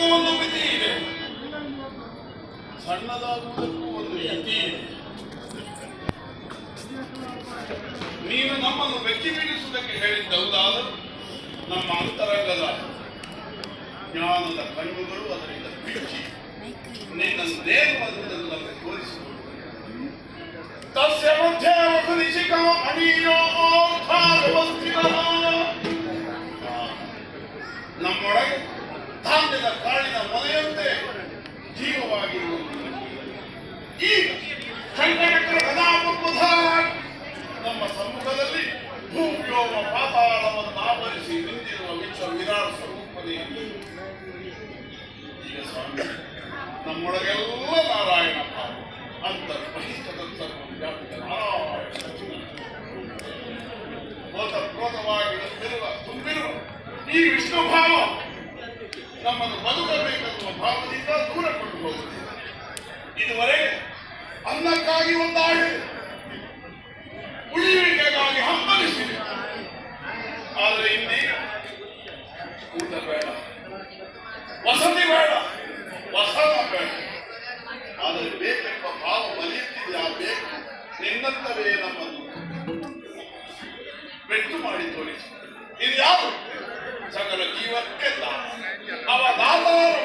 ದೊಡ್ಡದಾಗುವುದಕ್ಕೂ ಒಂದು ಮಿತಿ ಇದೆ, ಸಣ್ಣದಾಗುವುದಕ್ಕೂ ಒಂದು ಮಿತಿ ಇದೆ. ನೀನು ನಮ್ಮನ್ನು ಬೆಚ್ಚಿ ಬೀಳಿಸುವುದಕ್ಕೆ ಹೇಳಿದ್ದೌದಾದರೂ ನಮ್ಮ ಅಂತರಂಗದ ಜ್ಞಾನದ ಕಣ್ಣುಗಳು ಅದರಿಂದ ಬಿಚ್ಚಿ ನಿನ್ನನ್ನು ನೇರವಾಗುವುದನ್ನು ನಮಗೆ ತೋರಿಸಿಕೊಡು. ತಸ್ಯ ಮಧ್ಯೆ ವಸುನಿಶಿಖಾ ಅಣೀಯೋರ್ಥವ್ಯವಸ್ಥಿತಃ. ನಮ್ಮೊಳಗೆ ಧಾನ್ಯದ ಕಾಳಿನ ಮನೆಯಂತೆ ಜೀವವಾಗಿರುವುದು ಈಗ ಶಂಕರಕರ ಗದಾಪುರ್ಬುಧಾರಾಗಿ ನಮ್ಮ ಸಮ್ಮುಖದಲ್ಲಿ ಭೂವ್ಯೋಮ ಪಾತಾಳವನ್ನು ಆವರಿಸಿ ನಿಂತಿರುವ ವಿಶ್ವ ವಿರಾಟ್ ಸ್ವರೂಪನೇ. ಈಗ ಸ್ವಾಮಿ ನಮ್ಮೊಳಗೆಲ್ಲ ನಾರಾಯಣ ಭಾವ ಅಂತರ್ಬಹಿಷ್ಠದಂತರ್ವ್ಯಾಪಿತ ನಾರಾಯಣ ಕ್ರೋಧವಾಗಿ ತುಂಬಿರುವ ಈ ವಿಷ್ಣು ಭಾವ ನಮ್ಮನ್ನು ಬದುಕಬೇಕೆನ್ನುವ ಭಾವದಿಂದ ದೂರ ಕೊಂಡು ಹೋಗುತ್ತಿದೆ. ಇದುವರೆಗೆ ಅನ್ನಕ್ಕಾಗಿ ಒಂದಾಡಿ ಉಳಿಯುವಿಕೆಗಾಗಿ ಹಂಬಲಿಸಿದೆ. ಆದರೆ ಇನ್ನೀಗ ಊಟ ಬೇಡ, ವಸತಿ ಬೇಡ, ವಸನ ಬೇಡ, ಆದರೆ ಬೇಕೆಂಬ ಭಾವ ಬಲಿಯುತ್ತಿದೆ. ಆ ಬೇಕು ನಿನ್ನಂತವೇ ನಮ್ಮನ್ನು ಬೆಟ್ಟು ಮಾಡಿ ತೋರಿಸಿ. ಇದು ಯಾರು? ಸಕಲ ಜೀವಕ್ಕೆ ದಾತ. ಅವ ದಾತಾರು